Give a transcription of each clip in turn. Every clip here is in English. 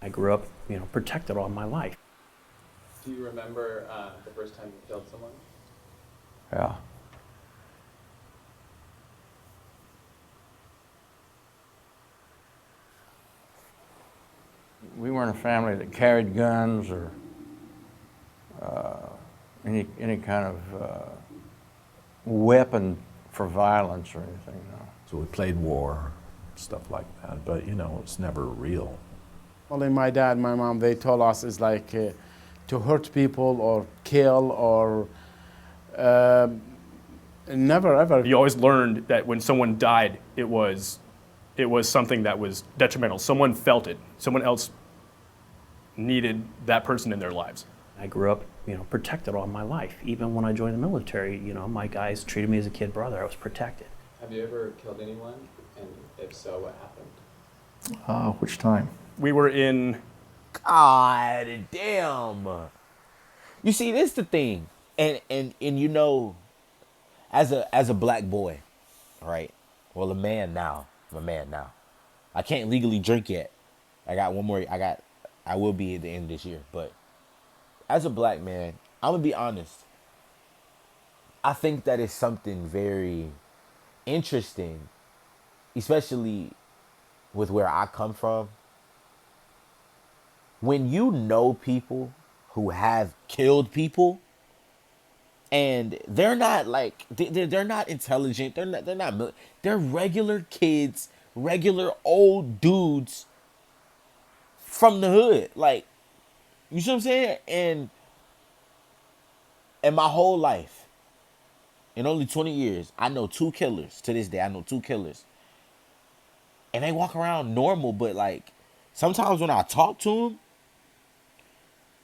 I grew up, protected all my life. Do you remember the first time you killed someone? Yeah. We weren't a family that carried guns or any kind of weapon for violence or anything. No. So we played war, stuff like that, but it's never real. Only my dad, my mom, they told us it's like to hurt people or kill or never ever. You always learned that when someone died, it was something that was detrimental. Someone felt it. Someone else needed that person in their lives. I grew up, protected all my life. Even when I joined the military, my guys treated me as a kid brother. I was protected. Have you ever killed anyone? And if so, what happened? Which time? We were in. God damn. You see, this the thing. And as a black boy, right? Well, a man now. I'm a man now. I can't legally drink yet. I will be at the end of this year, but as a black man, I'm gonna be honest. I think that is something very interesting, especially with where I come from. When you know people who have killed people, and they're not like they're not intelligent, they're regular kids, regular old dudes from the hood, like, you see what I'm saying? And my whole life, in only 20 years, I know 2 killers. To this day, I know 2 killers. And they walk around normal, but like, sometimes when I talk to them,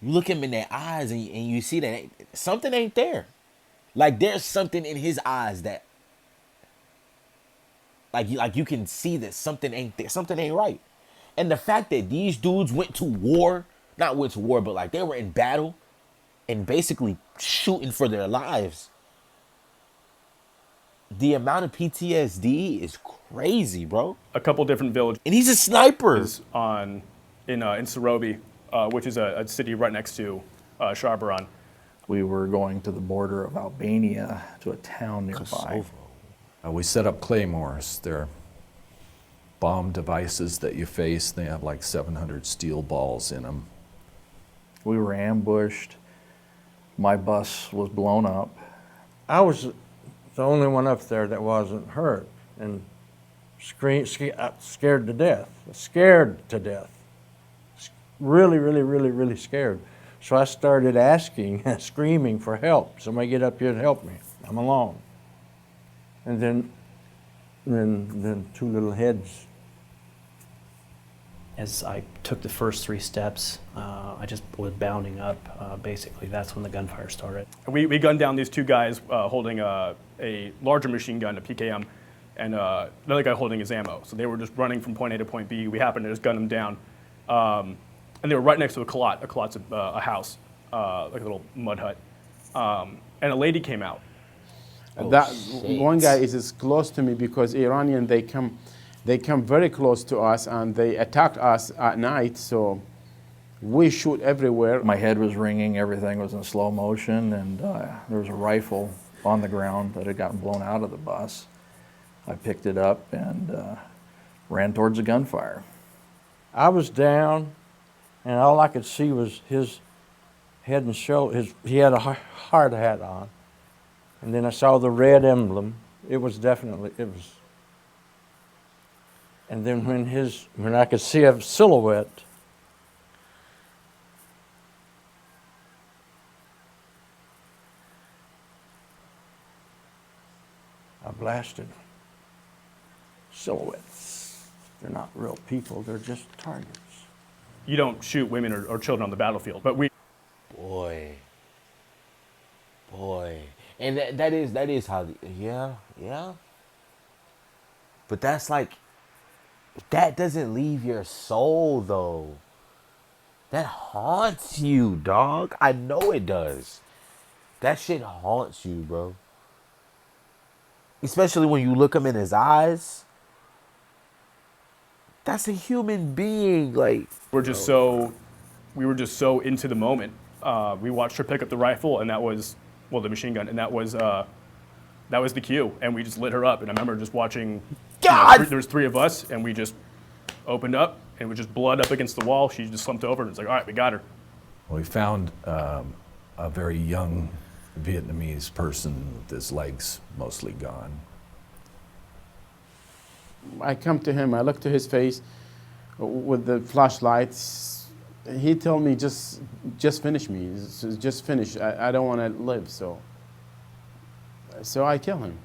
you look them in their eyes and you see that something ain't there. Like, there's something in his eyes that, like you can see that something ain't there. Something ain't right. And the fact that these dudes went to war, not went to war, but like they were in battle and basically shooting for their lives. The amount of PTSD is crazy, bro. A couple different villages. And he's a sniper. In Sorobi, which is a city right next to Sharbaran. We were going to the border of Albania to a town nearby. Kosovo. We set up claymores. They're bomb devices that you face. They have like 700 steel balls in them. We were ambushed. My bus was blown up. I was the only one up there that wasn't hurt and scared to death. Scared to death. Really, really, really, really scared. So I started asking, screaming for help. Somebody get up here and help me. I'm alone. And then 2 little heads. As I took the first 3 steps, I just was bounding up. Basically, that's when the gunfire started. We gunned down these 2 guys holding a larger machine gun, a PKM, and another guy holding his ammo. So they were just running from point A to point B. We happened to just gun them down. And they were right next to a kalot. A kalot's a house, like a little mud hut. And a lady came out. Shit. One guy is as close to me because Iranian, they come very close to us and they attacked us at night, so we shoot everywhere. My head was ringing, everything was in slow motion, and there was a rifle on the ground that had gotten blown out of the bus. I picked it up and ran towards the gunfire. I was down, and all I could see was his head and shoulder. He had a hard hat on. And then I saw the red emblem. It was. And then when I could see a silhouette, I blasted. Silhouettes. They're not real people, they're just targets. You don't shoot women or children on the battlefield, but we. Boy. And that is how, yeah. But that's like, that doesn't leave your soul though. That haunts you, dog. I know it does. That shit haunts you, bro. Especially when you look him in his eyes That's a human being. Like, we were just so into the moment. We watched her pick up the rifle, and that was, well, the machine gun, and that was the cue. And we just lit her up. And I remember just watching. God! There was 3 of us, and we just opened up, and it was just blood up against the wall. She just slumped over, and it's like, all right, we got her. We found a very young Vietnamese person with his legs mostly gone. I come to him, I look to his face with the flashlights. He told me, just finish me, just finish. I don't want to live, so I kill him.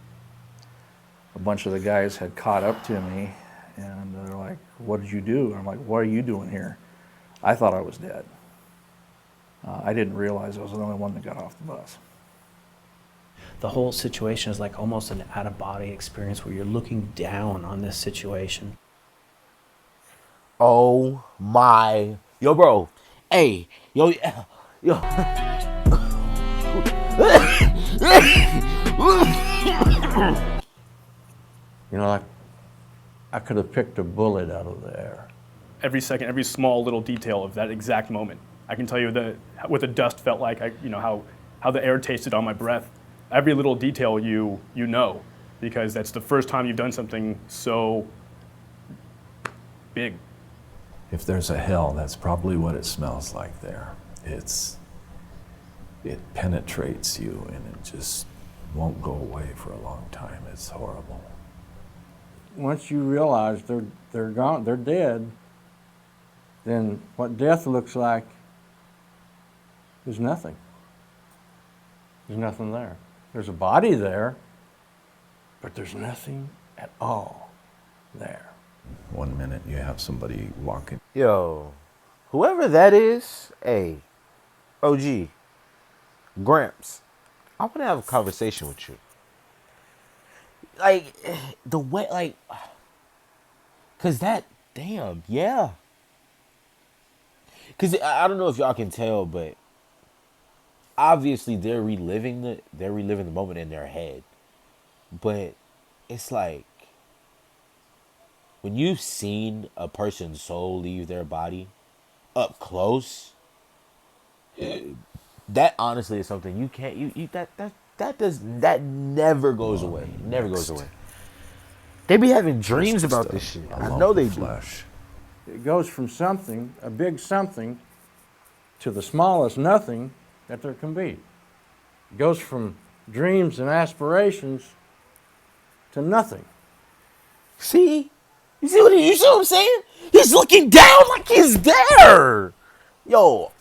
A bunch of the guys had caught up to me, and they're like, what did you do? I'm like, what are you doing here? I thought I was dead. I didn't realize I was the only one that got off the bus. The whole situation is like almost an out-of-body experience where you're looking down on this situation. oh my, yo, bro, hey, yo. You know, like, I could have picked a bullet out of the air. Every second, every small little detail of that exact moment. I can tell you what the dust felt like. How the air tasted on my breath. Every little detail you know, because that's the first time you've done something so big. If there's a hell, that's probably what it smells like there. It penetrates you and it just won't go away for a long time. It's horrible. Once you realize they're gone, they're dead, then what death looks like is nothing. There's nothing there. There's a body there, but there's nothing at all there. 1 minute you have somebody walking. Yo, whoever that is, hey, OG, Gramps, I want to have a conversation with you. Like, the way, like, cause that, damn, yeah. Cause I don't know if y'all can tell, but obviously they're reliving the moment in their head. But it's like, when you've seen a person's soul leave their body up close, that honestly is something you can't, that never goes away. Never goes away. They be having dreams about this shit. I know they do. Flesh. It goes from something, a big something, to the smallest nothing that there can be. It goes from dreams and aspirations to nothing. See? You see what I'm saying? He's looking down like he's there. Yo,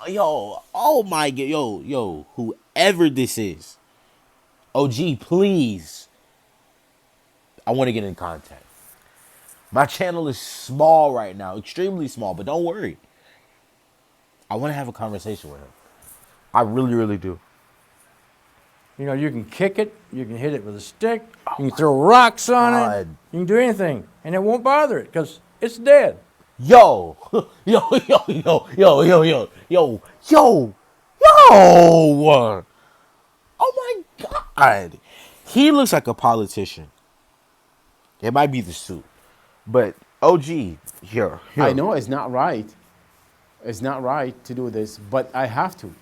oh my God, yo, whoever this is, OG, please. I want to get in contact. My channel is small right now, extremely small, but don't worry. I want to have a conversation with him. I really, really do. You know, you can kick it, you can hit it with a stick, you can throw rocks on it, God. you can do anything, and it won't bother it because it's dead. Yo. Oh my God. He looks like a politician. It might be the suit. But OG, here. I know it's not right. It's not right to do this, but I have to.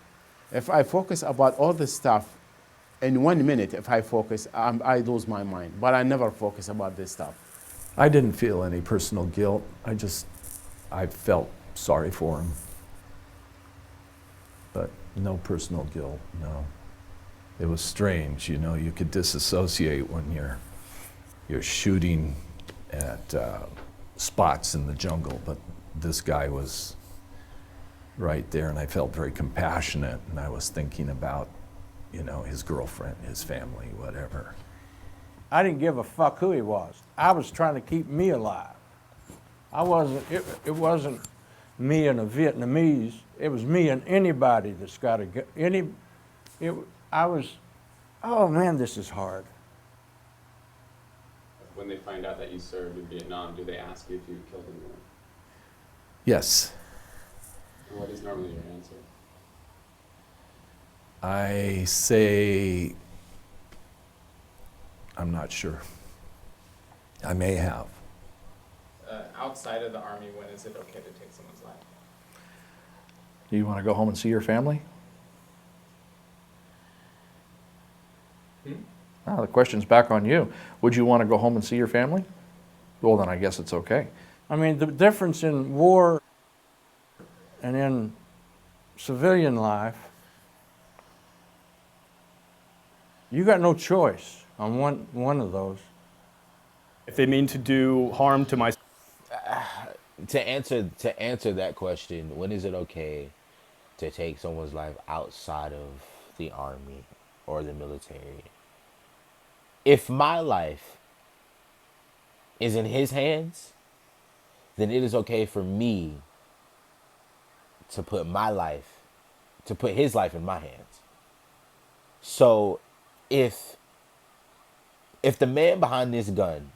If I focus about all this stuff, in 1 minute, if I focus, I lose my mind. But I never focus about this stuff. I didn't feel any personal guilt. I felt sorry for him. But no personal guilt, no. It was strange, you know, you could disassociate when you're shooting at spots in the jungle, but this guy was right there and I felt very compassionate and I was thinking about, you know, his girlfriend, his family, whatever. I didn't give a fuck who he was. I was trying to keep me alive. It wasn't me and a Vietnamese. It was me and anybody that's got a gun. Oh man, this is hard. When they find out that you served in Vietnam, do they ask you if you killed anyone? Yes, And what is normally your answer? I say, I'm not sure. I may have. outside of the Army, when is it okay to take someone's life? Do you want to go home and see your family? Ah, the question's back on you. Would you want to go home and see your family? Well, then I guess it's okay. I mean, the difference in war and in civilian life, you got no choice on one of those. If they mean to do harm to my To answer that question, when is it okay to take someone's life outside of the Army or the military? If my life is in his hands, then it is okay for me to put his life in my hands. So if the man behind this gun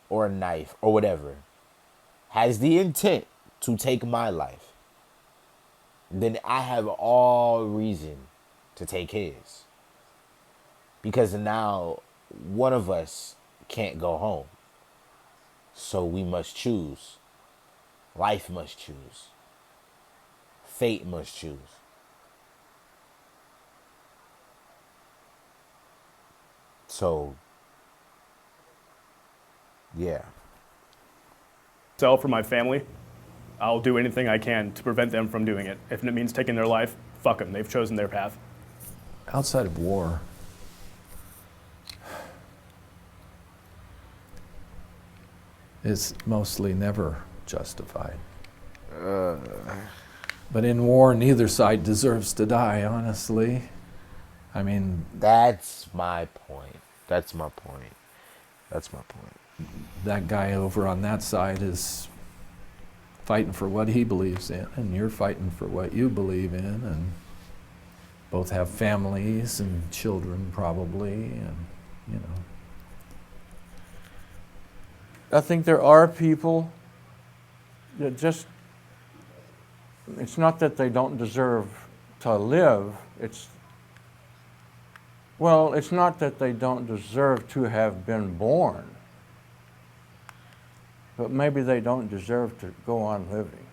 or a knife or whatever has the intent to take my life, then I have all reason to take his. Because now one of us can't go home. So we must choose. Life must choose. Fate must choose. So, yeah. myself or my family, I'll do anything I can to prevent them from doing it. If it means taking their life, fuck them. They've chosen their path. Outside of war, is mostly never justified. But in war, neither side deserves to die, honestly. I mean, That's my point. That's my point. That's my point. that guy over on that side is fighting for what he believes in, and you're fighting for what you believe in, and both have families and children probably, and you know. I think there are people that just, it's not that they don't deserve to live, it's not that they don't deserve to have been born, but maybe they don't deserve to go on living.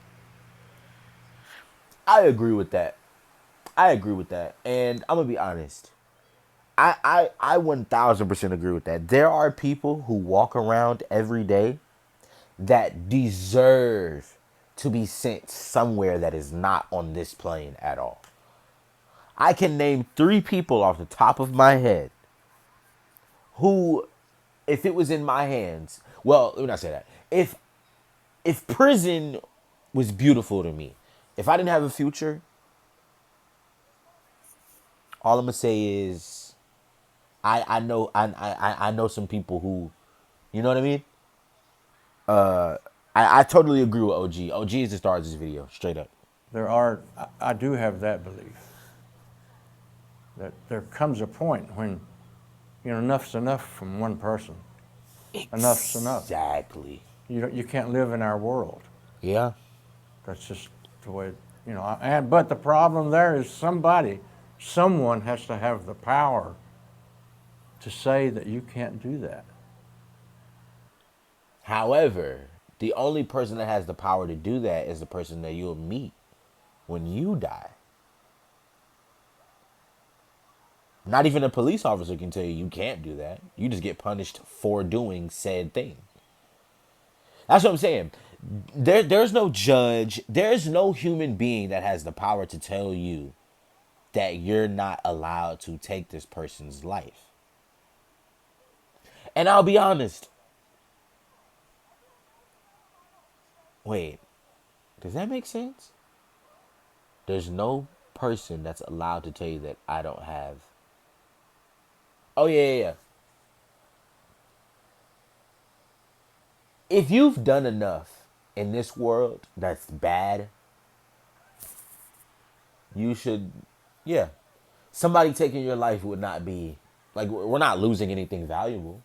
I agree with that. And I'm going to be honest. I 1000% agree with that. There are people who walk around every day that deserve to be sent somewhere that is not on this plane at all. I can name 3 people off the top of my head who, if it was in my hands, well, let me not say that. If prison was beautiful to me, if I didn't have a future, all I'm gonna say is I know some people who, you know what I mean? I totally agree with OG. OG is the star of this video, straight up. I do have that belief that there comes a point when, enough's enough from one person. Enough's enough. Exactly. You can't live in our world. Yeah. That's just the way, but the problem there is someone has to have the power to say that you can't do that. However, the only person that has the power to do that is the person that you'll meet when you die. Not even a police officer can tell you can't do that. You just get punished for doing said thing. That's what I'm saying. There's no judge. There's no human being that has the power to tell you that you're not allowed to take this person's life. And I'll be honest. Wait, does that make sense? There's no person that's allowed to tell you that I don't have. Oh, yeah. If you've done enough in this world that's bad, you should, yeah. Somebody taking your life would not be, like, we're not losing anything valuable.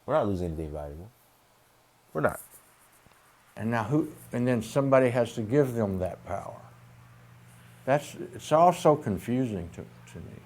We're not. And now and then somebody has to give them that power. It's all so confusing to me.